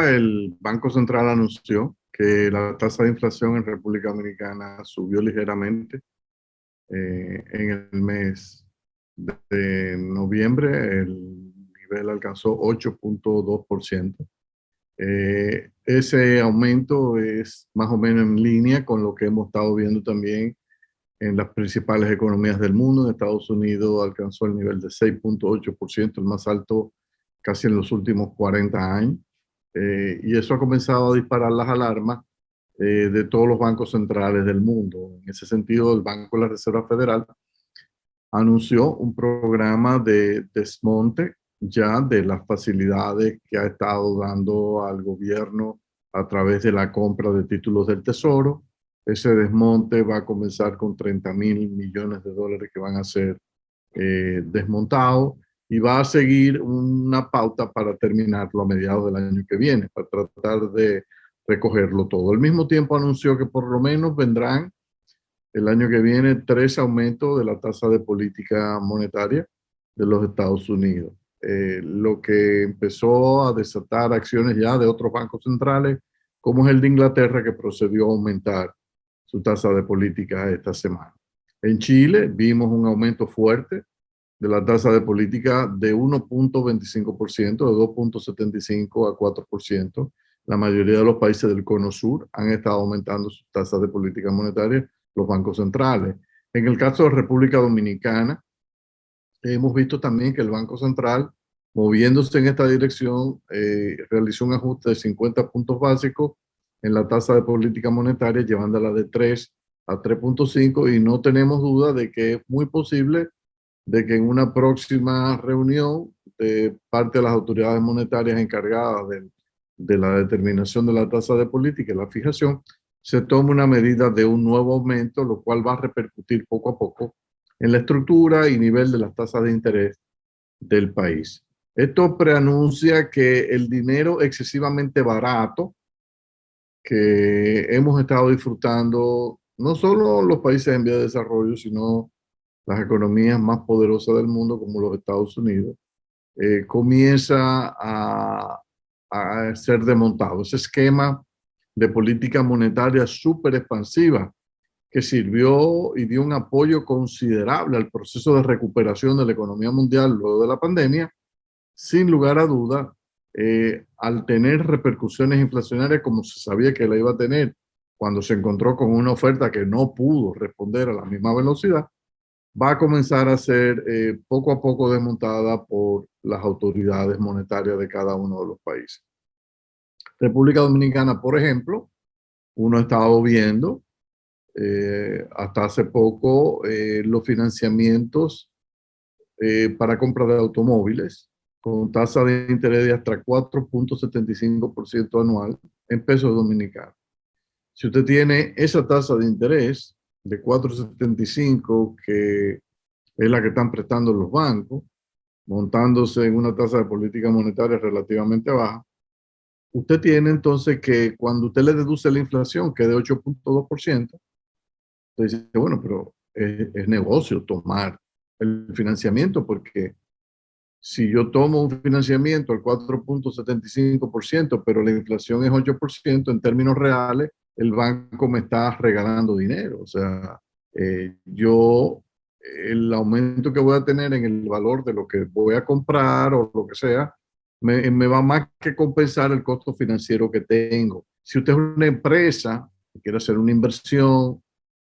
el Banco Central anunció que la tasa de inflación en República Dominicana subió ligeramente en el mes de noviembre. El nivel alcanzó 8.2%. Ese aumento es más o menos en línea con lo que hemos estado viendo también en las principales economías del mundo. En Estados Unidos alcanzó el nivel de 6.8%, el más alto casi en los últimos 40 años. Y eso ha comenzado a disparar las alarmas de todos los bancos centrales del mundo. En ese sentido, el Banco de la Reserva Federal anunció un programa de desmonte ya de las facilidades que ha estado dando al gobierno a través de la compra de títulos del Tesoro. Ese desmonte va a comenzar con 30.000 millones de dólares que van a ser desmontados, y va a seguir una pauta para terminarlo a mediados del año que viene, para tratar de recogerlo todo. Al mismo tiempo anunció que por lo menos vendrán el año que viene 3 aumentos de la tasa de política monetaria de los Estados Unidos, lo que empezó a desatar acciones ya de otros bancos centrales, como es el de Inglaterra, que procedió a aumentar su tasa de política esta semana. En Chile vimos un aumento fuerte de la tasa de política de 1.25%, de 2.75 a 4%. La mayoría de los países del Cono Sur han estado aumentando sus tasas de política monetaria, los bancos centrales. En el caso de República Dominicana, hemos visto también que el Banco Central, moviéndose en esta dirección, realizó un ajuste de 50 puntos básicos en la tasa de política monetaria, llevándola de 3 a 3.5, y no tenemos duda de que es muy posible de que en una próxima reunión de parte de las autoridades monetarias encargadas de la determinación de la tasa de política y la fijación, se tome una medida de un nuevo aumento, lo cual va a repercutir poco a poco en la estructura y nivel de las tasas de interés del país. Esto preanuncia que el dinero excesivamente barato que hemos estado disfrutando, no solo los países en vía de desarrollo, sino las economías más poderosas del mundo, como los Estados Unidos, comienza a ser desmontado. Ese esquema de política monetaria súper expansiva que sirvió y dio un apoyo considerable al proceso de recuperación de la economía mundial luego de la pandemia, sin lugar a duda, al tener repercusiones inflacionarias como se sabía que la iba a tener cuando se encontró con una oferta que no pudo responder a la misma velocidad, va a comenzar a ser poco a poco desmontada por las autoridades monetarias de cada uno de los países. República Dominicana, por ejemplo, uno ha estado viendo hasta hace poco los financiamientos para compra de automóviles con tasa de interés de hasta 4.75% anual en pesos dominicanos. Si usted tiene esa tasa de interés de 4.75, que es la que están prestando los bancos, montándose en una tasa de política monetaria relativamente baja, usted tiene entonces que cuando usted le deduce la inflación, que es de 8.2%, usted dice, bueno, pero es negocio tomar el financiamiento, porque si yo tomo un financiamiento al 4.75%, pero la inflación es 8%, en términos reales, el banco me está regalando dinero. O sea, el aumento que voy a tener en el valor de lo que voy a comprar o lo que sea, me va más que compensar el costo financiero que tengo. Si usted es una empresa que quiere hacer una inversión,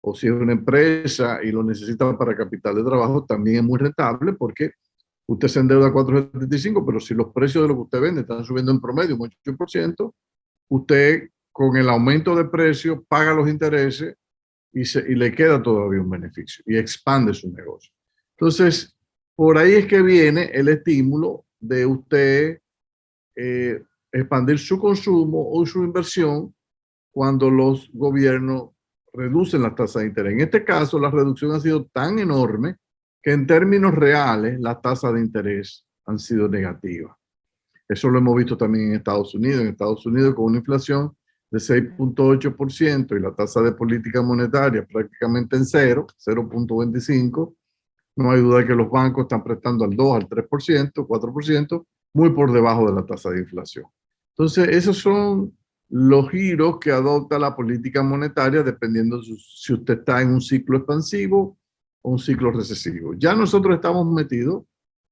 o si es una empresa y lo necesita para capital de trabajo, también es muy rentable, porque usted se endeuda a 4.75, pero si los precios de lo que usted vende están subiendo en promedio un 8%, usted con el aumento de precios paga los intereses y le queda todavía un beneficio y expande su negocio. Entonces, por ahí es que viene el estímulo de usted expandir su consumo o su inversión cuando los gobiernos reducen las tasas de interés. En este caso, la reducción ha sido tan enorme que en términos reales las tasas de interés han sido negativas. Eso lo hemos visto también en Estados Unidos. En Estados Unidos, con una inflación de 6.8% y la tasa de política monetaria prácticamente en cero, 0.25, no hay duda de que los bancos están prestando al 2, al 3%, 4%, muy por debajo de la tasa de inflación. Entonces, esos son los giros que adopta la política monetaria dependiendo de si usted está en un ciclo expansivo o un ciclo recesivo. Ya nosotros estamos metidos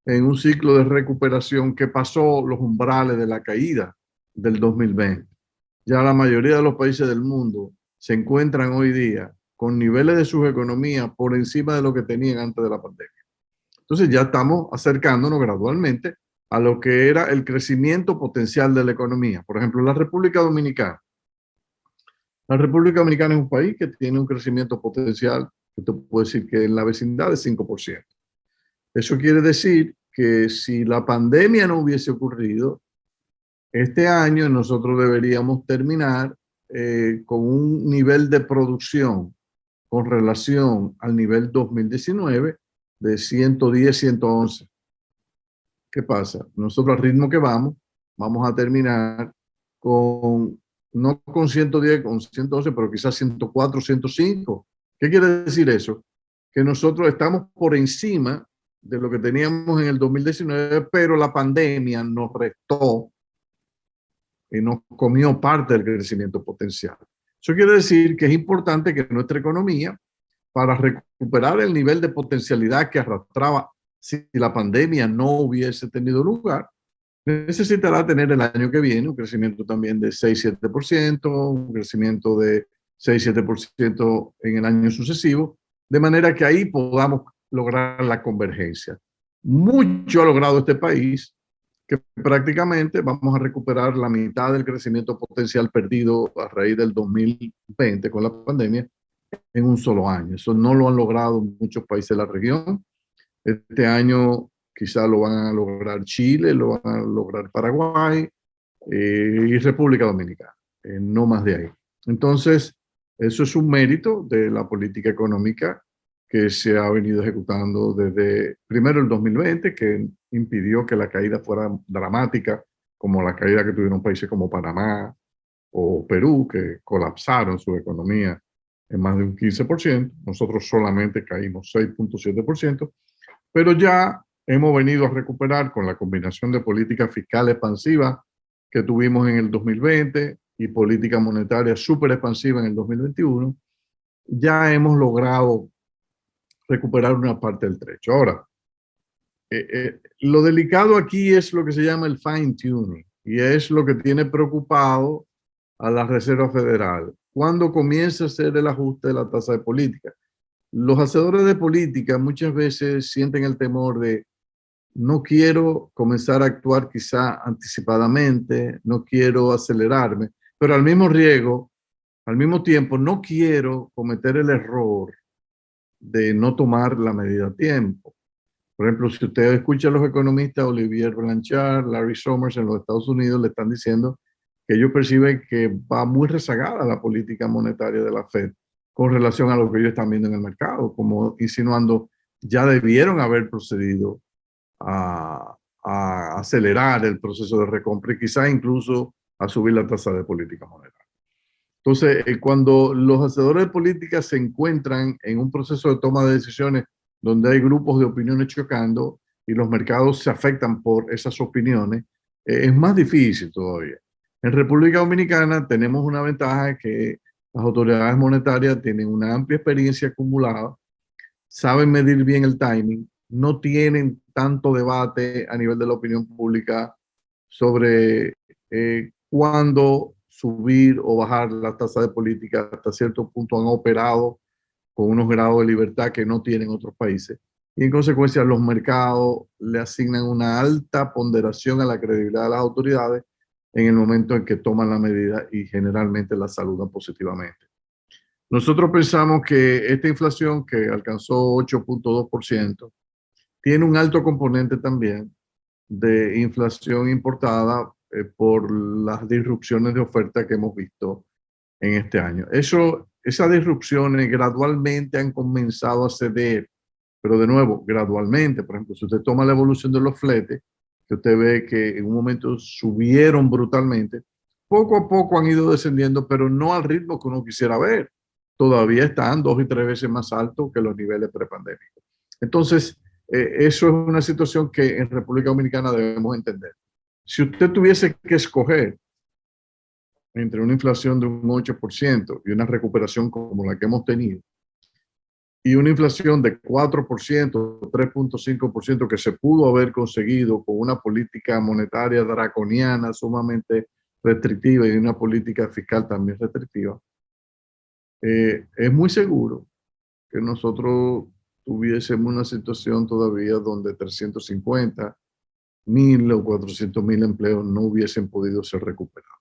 en un ciclo de recuperación que pasó los umbrales de la caída del 2020. Ya la mayoría de los países del mundo se encuentran hoy día con niveles de sus economías por encima de lo que tenían antes de la pandemia. Entonces ya estamos acercándonos gradualmente a lo que era el crecimiento potencial de la economía. Por ejemplo, la República Dominicana. La República Dominicana es un país que tiene un crecimiento potencial, usted puede decir que en la vecindad de 5%. Eso quiere decir que si la pandemia no hubiese ocurrido, este año nosotros deberíamos terminar con un nivel de producción con relación al nivel 2019 de 110, 111. ¿Qué pasa? Nosotros al ritmo que vamos a terminar con, no con 110, con 111, pero quizás 104, 105. ¿Qué quiere decir eso? Que nosotros estamos por encima de lo que teníamos en el 2019, pero la pandemia nos restó y nos comió parte del crecimiento potencial. Eso quiere decir que es importante que nuestra economía, para recuperar el nivel de potencialidad que arrastraba si la pandemia no hubiese tenido lugar, necesitará tener el año que viene un crecimiento también de 6-7%, un crecimiento de 6-7% en el año sucesivo, de manera que ahí podamos lograr la convergencia. Mucho ha logrado este país, que prácticamente vamos a recuperar la mitad del crecimiento potencial perdido a raíz del 2020 con la pandemia en un solo año. Eso no lo han logrado muchos países de la región. Este año quizá lo van a lograr Chile, lo van a lograr Paraguay y República Dominicana, no más de ahí. Entonces, eso es un mérito de la política económica que se ha venido ejecutando desde primero el 2020, que impidió que la caída fuera dramática, como la caída que tuvieron países como Panamá o Perú, que colapsaron su economía en más de un 15%. Nosotros solamente caímos 6.7%, pero ya hemos venido a recuperar con la combinación de política fiscal expansiva que tuvimos en el 2020 y política monetaria súper expansiva en el 2021, ya hemos logrado recuperar una parte del trecho. Ahora, lo delicado aquí es lo que se llama el fine tuning y es lo que tiene preocupado a la Reserva Federal. ¿Cuándo comienza a hacer el ajuste de la tasa de política? Los hacedores de política muchas veces sienten el temor de no quiero comenzar a actuar quizá anticipadamente, no quiero acelerarme, pero al mismo tiempo no quiero cometer el error de no tomar la medida a tiempo. Por ejemplo, si usted escucha a los economistas Olivier Blanchard, Larry Summers en los Estados Unidos, le están diciendo que ellos perciben que va muy rezagada la política monetaria de la Fed con relación a lo que ellos están viendo en el mercado, como insinuando ya debieron haber procedido a acelerar el proceso de recompra y quizá incluso a subir la tasa de política monetaria. Entonces, cuando los hacedores de política se encuentran en un proceso de toma de decisiones donde hay grupos de opiniones chocando y los mercados se afectan por esas opiniones, es más difícil todavía. En República Dominicana tenemos una ventaja que las autoridades monetarias tienen una amplia experiencia acumulada, saben medir bien el timing, no tienen tanto debate a nivel de la opinión pública sobre cuándo subir o bajar la tasa de política. Hasta cierto punto han operado con unos grados de libertad que no tienen otros países. Y en consecuencia los mercados le asignan una alta ponderación a la credibilidad de las autoridades en el momento en que toman la medida y generalmente la saludan positivamente. Nosotros pensamos que esta inflación que alcanzó 8.2% tiene un alto componente también de inflación importada por las disrupciones de oferta que hemos visto en este año. Esas disrupciones gradualmente han comenzado a ceder, pero de nuevo, gradualmente. Por ejemplo, si usted toma la evolución de los fletes, que usted ve que en un momento subieron brutalmente, poco a poco han ido descendiendo, pero no al ritmo que uno quisiera ver. Todavía están 2 y 3 veces más altos que los niveles prepandémicos. Entonces, eso es una situación que en República Dominicana debemos entender. Si usted tuviese que escoger entre una inflación de un 8% y una recuperación como la que hemos tenido, y una inflación de 4%, 3.5% que se pudo haber conseguido con una política monetaria draconiana sumamente restrictiva y una política fiscal también restrictiva, es muy seguro que nosotros tuviésemos una situación todavía donde 350.000 o 400.000 empleos no hubiesen podido ser recuperados.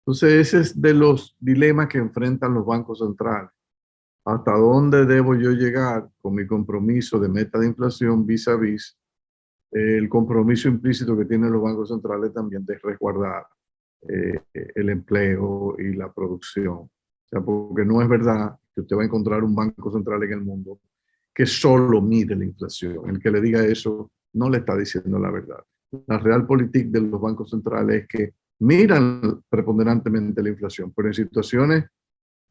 Entonces, ese es de los dilemas que enfrentan los bancos centrales. ¿Hasta dónde debo yo llegar con mi compromiso de meta de inflación vis a vis el compromiso implícito que tienen los bancos centrales también de resguardar el empleo y la producción? O sea, porque no es verdad que usted va a encontrar un banco central en el mundo que solo mide la inflación. El que le diga eso no le está diciendo la verdad. La realpolitik de los bancos centrales es que miran preponderantemente la inflación, pero en situaciones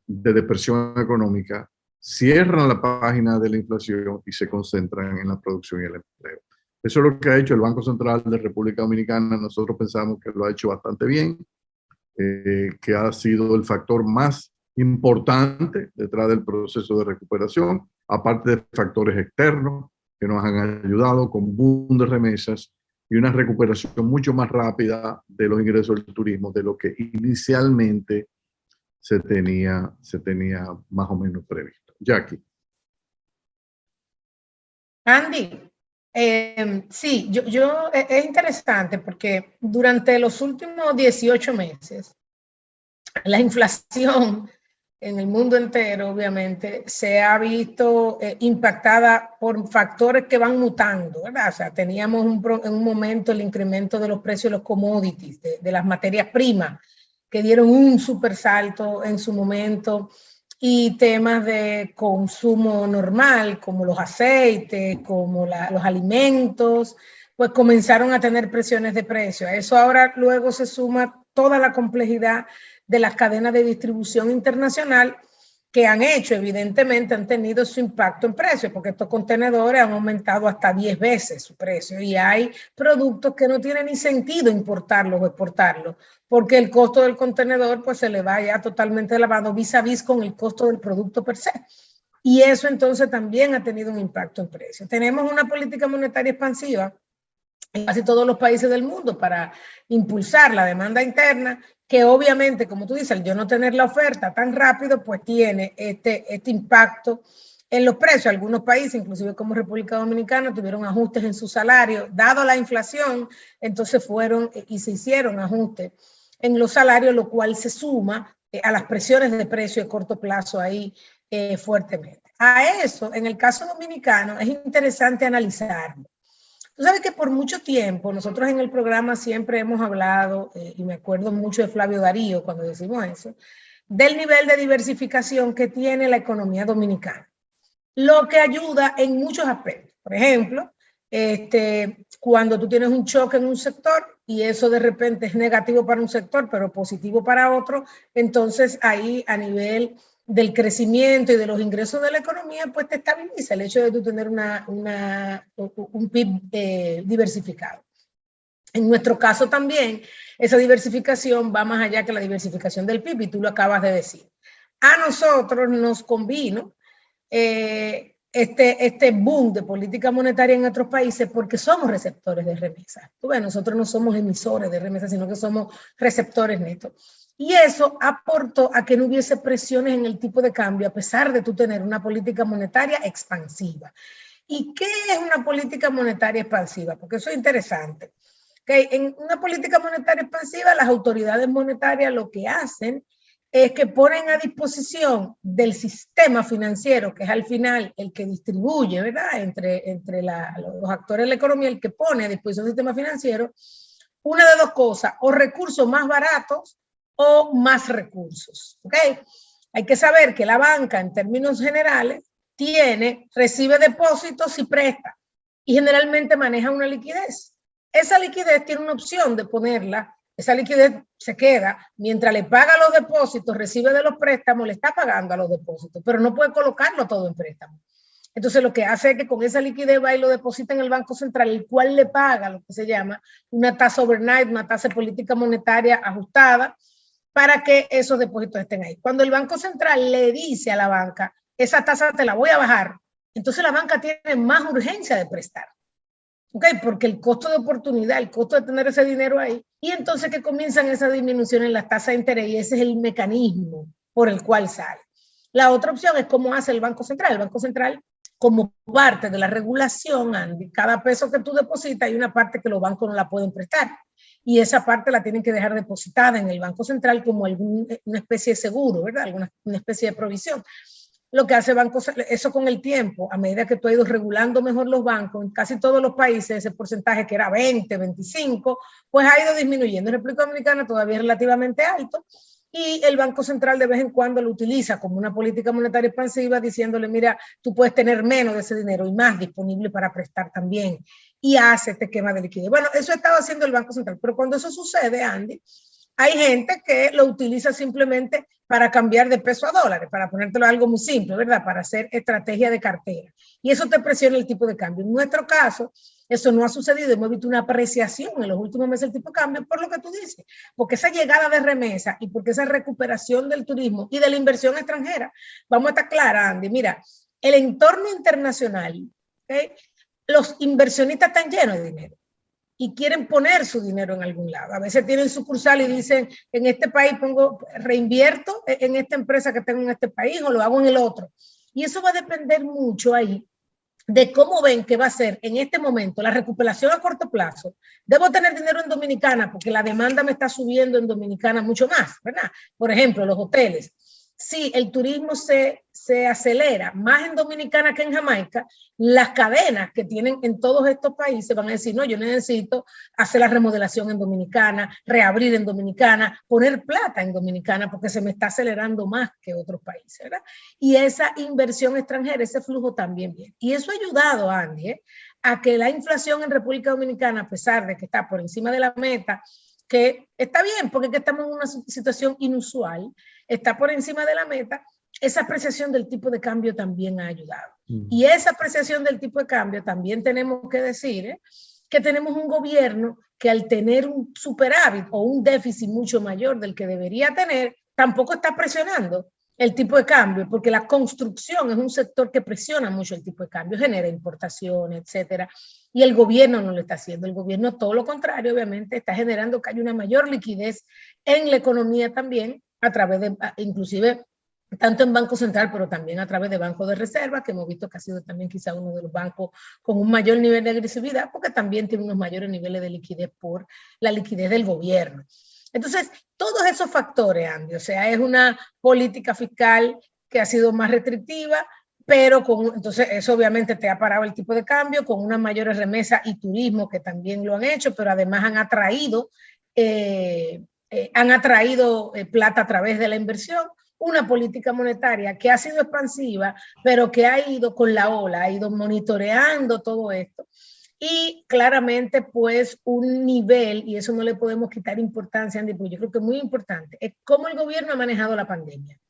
de depresión económica cierran la página de la inflación y se concentran en la producción y el empleo. Eso es lo que ha hecho el Banco Central de República Dominicana. Nosotros pensamos que lo ha hecho bastante bien, que ha sido el factor más importante detrás del proceso de recuperación, aparte de factores externos que nos han ayudado con boom de remesas y una recuperación mucho más rápida de los ingresos del turismo de lo que inicialmente se tenía más o menos previsto. Jackie. Andy, sí, es interesante porque durante los últimos 18 meses, la inflación en el mundo entero, obviamente, se ha visto impactada por factores que van mutando, ¿verdad? O sea, teníamos en un momento el incremento de los precios de los commodities, de las materias primas, que dieron un super salto en su momento, y temas de consumo normal, como los aceites, como los alimentos, pues comenzaron a tener presiones de precio. A eso ahora luego se suma toda la complejidad de las cadenas de distribución internacional que han hecho, evidentemente, han tenido su impacto en precios, porque estos contenedores han aumentado hasta 10 veces su precio y hay productos que no tienen ni sentido importarlos o exportarlos, porque el costo del contenedor pues se le va ya totalmente elevado vis a vis con el costo del producto per se. Y eso entonces también ha tenido un impacto en precios. Tenemos una política monetaria expansiva en casi todos los países del mundo para impulsar la demanda interna, que obviamente, como tú dices, al yo no tener la oferta tan rápido, pues tiene este impacto en los precios. Algunos países, inclusive como República Dominicana, tuvieron ajustes en su salario, dado la inflación, entonces fueron y se hicieron ajustes en los salarios, lo cual se suma a las presiones de precio de corto plazo ahí fuertemente. A eso, en el caso dominicano, es interesante analizarlo. Tú sabes que por mucho tiempo nosotros en el programa siempre hemos hablado, y me acuerdo mucho de Flavio Darío cuando decimos eso, del nivel de diversificación que tiene la economía dominicana, lo que ayuda en muchos aspectos. Por ejemplo, cuando tú tienes un choque en un sector y eso de repente es negativo para un sector pero positivo para otro, entonces ahí a nivel del crecimiento y de los ingresos de la economía, pues te estabiliza el hecho de tú tener un PIB diversificado. En nuestro caso también, esa diversificación va más allá que la diversificación del PIB, y tú lo acabas de decir. A nosotros nos convino este boom de política monetaria en otros países porque somos receptores de remesas. Tú ves, nosotros no somos emisores de remesas, sino que somos receptores netos. Y eso aportó a que no hubiese presiones en el tipo de cambio, a pesar de tú tener una política monetaria expansiva. ¿Y qué es una política monetaria expansiva? Porque eso es interesante. Okay, en una política monetaria expansiva, las autoridades monetarias lo que hacen es que ponen a disposición del sistema financiero, que es al final el que distribuye, ¿verdad? Entre los actores de la economía, el que pone a disposición del sistema financiero, una de dos cosas, o recursos más baratos o más recursos. ¿Okay? Hay que saber que la banca, en términos generales, recibe depósitos y presta, y generalmente maneja una liquidez. Esa liquidez tiene una opción de ponerla. Esa liquidez se queda, mientras le paga los depósitos, recibe de los préstamos, le está pagando a los depósitos, pero no puede colocarlo todo en préstamo. Entonces lo que hace es que con esa liquidez va y lo deposita en el Banco Central, el cual le paga lo que se llama una tasa overnight, una tasa de política monetaria ajustada, para que esos depósitos estén ahí. Cuando el Banco Central le dice a la banca, esa tasa te la voy a bajar, entonces la banca tiene más urgencia de prestar. ¿Okay? Porque el costo de oportunidad, el costo de tener ese dinero ahí, y entonces que comienzan esa disminución en las tasas de interés, y ese es el mecanismo por el cual sale. La otra opción es cómo hace el Banco Central. El Banco Central, como parte de la regulación, Andy, cada peso que tú depositas hay una parte que los bancos no la pueden prestar, y esa parte la tienen que dejar depositada en el Banco Central como una especie de seguro, ¿verdad? Una especie de provisión. Lo que hace Banco, eso con el tiempo, a medida que tú has ido regulando mejor los bancos, en casi todos los países ese porcentaje que era 20, 25, pues ha ido disminuyendo. En República Dominicana todavía es relativamente alto, y el Banco Central de vez en cuando lo utiliza como una política monetaria expansiva, diciéndole, mira, tú puedes tener menos de ese dinero y más disponible para prestar también, y hace este esquema de liquidez. Bueno, eso ha estado haciendo el Banco Central, pero cuando eso sucede, Andy, hay gente que lo utiliza simplemente para cambiar de peso a dólares, para ponértelo algo muy simple, ¿verdad? Para hacer estrategia de cartera. Y eso te presiona el tipo de cambio. En nuestro caso, eso no ha sucedido. Hemos visto una apreciación en los últimos meses del tipo de cambio por lo que tú dices. Porque esa llegada de remesa y porque esa recuperación del turismo y de la inversión extranjera, vamos a estar clara, Andy, mira, el entorno internacional, ¿okay? Los inversionistas están llenos de dinero y quieren poner su dinero en algún lado. A veces tienen sucursal y dicen, en este país reinvierto en esta empresa que tengo en este país o lo hago en el otro. Y eso va a depender mucho ahí de cómo ven que va a ser en este momento la recuperación a corto plazo. Debo tener dinero en Dominicana porque la demanda me está subiendo en Dominicana mucho más, ¿verdad? Por ejemplo, los hoteles. Si el turismo se acelera más en Dominicana que en Jamaica, las cadenas que tienen en todos estos países van a decir, no, yo necesito hacer la remodelación en Dominicana, reabrir en Dominicana, poner plata en Dominicana porque se me está acelerando más que otros países, ¿verdad? Y esa inversión extranjera, ese flujo también viene. Y eso ha ayudado, Andy, a que la inflación en República Dominicana, a pesar de que está por encima de la meta, que está bien porque es que estamos en una situación inusual, está por encima de la meta, esa apreciación del tipo de cambio también ha ayudado. Y esa apreciación del tipo de cambio también tenemos que decir que tenemos un gobierno que al tener un superávit o un déficit mucho mayor del que debería tener, tampoco está presionando el tipo de cambio, porque la construcción es un sector que presiona mucho el tipo de cambio, genera importaciones, etcétera, y el gobierno no lo está haciendo. El gobierno, todo lo contrario, obviamente, está generando que haya una mayor liquidez en la economía también, a través de, inclusive, tanto en Banco Central, pero también a través de bancos de reserva, que hemos visto que ha sido también quizá uno de los bancos con un mayor nivel de agresividad, porque también tiene unos mayores niveles de liquidez por la liquidez del gobierno. Entonces, todos esos factores, Andy, o sea, es una política fiscal que ha sido más restrictiva, pero entonces eso obviamente te ha parado el tipo de cambio, con unas mayores remesas y turismo que también lo han hecho, pero además han atraído plata a través de la inversión, una política monetaria que ha sido expansiva, pero que ha ido con la ola, ha ido monitoreando todo esto. Y claramente, pues, un nivel, y eso no le podemos quitar importancia, Andy, porque yo creo que es muy importante, es cómo el gobierno ha manejado la pandemia.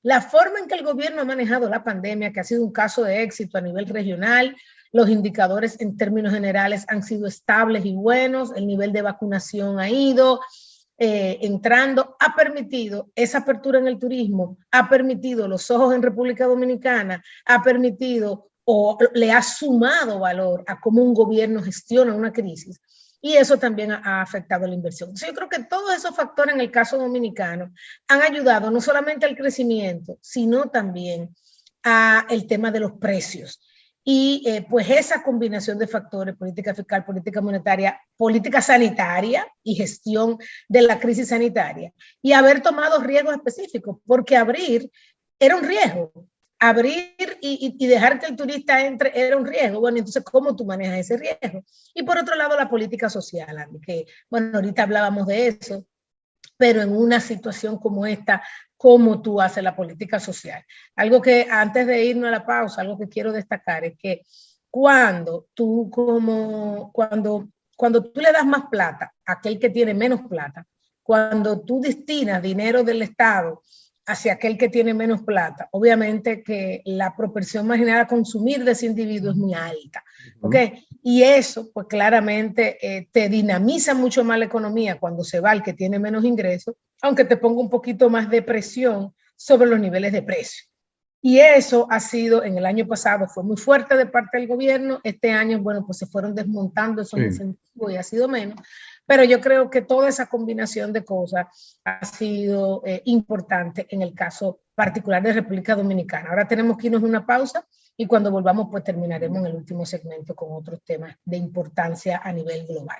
La forma en que el gobierno ha manejado la pandemia, que ha sido un caso de éxito a nivel regional, los indicadores en términos generales han sido estables y buenos, el nivel de vacunación ha ido entrando, ha permitido esa apertura en el turismo, ha permitido los ojos en República Dominicana, ha permitido o le ha sumado valor a cómo un gobierno gestiona una crisis, y eso también ha afectado la inversión. Entonces, yo creo que todos esos factores en el caso dominicano han ayudado no solamente al crecimiento, sino también al tema de los precios. Y pues esa combinación de factores, política fiscal, política monetaria, política sanitaria y gestión de la crisis sanitaria, y haber tomado riesgos específicos, porque abrir era un riesgo. Abrir y dejar que el turista entre era un riesgo. Bueno, entonces, ¿cómo tú manejas ese riesgo? Y por otro lado, la política social, Andy, que, bueno, ahorita hablábamos de eso, pero en una situación como esta, ¿cómo tú haces la política social? Algo que, antes de irnos a la pausa, algo que quiero destacar es que cuando tú le das más plata a aquel que tiene menos plata, cuando tú destinas dinero del Estado hacia aquel que tiene menos plata, obviamente que la propensión marginal a consumir de ese individuo es muy alta. ¿Okay? Y eso, pues claramente te dinamiza mucho más la economía cuando se va el que tiene menos ingresos, aunque te ponga un poquito más de presión sobre los niveles de precio. Y eso ha sido, en el año pasado fue muy fuerte de parte del gobierno, este año, bueno, pues se fueron desmontando esos incentivos y ha sido menos, pero yo creo que toda esa combinación de cosas ha sido importante en el caso particular de República Dominicana. Ahora tenemos que irnos a una pausa y cuando volvamos pues terminaremos en el último segmento con otros temas de importancia a nivel global.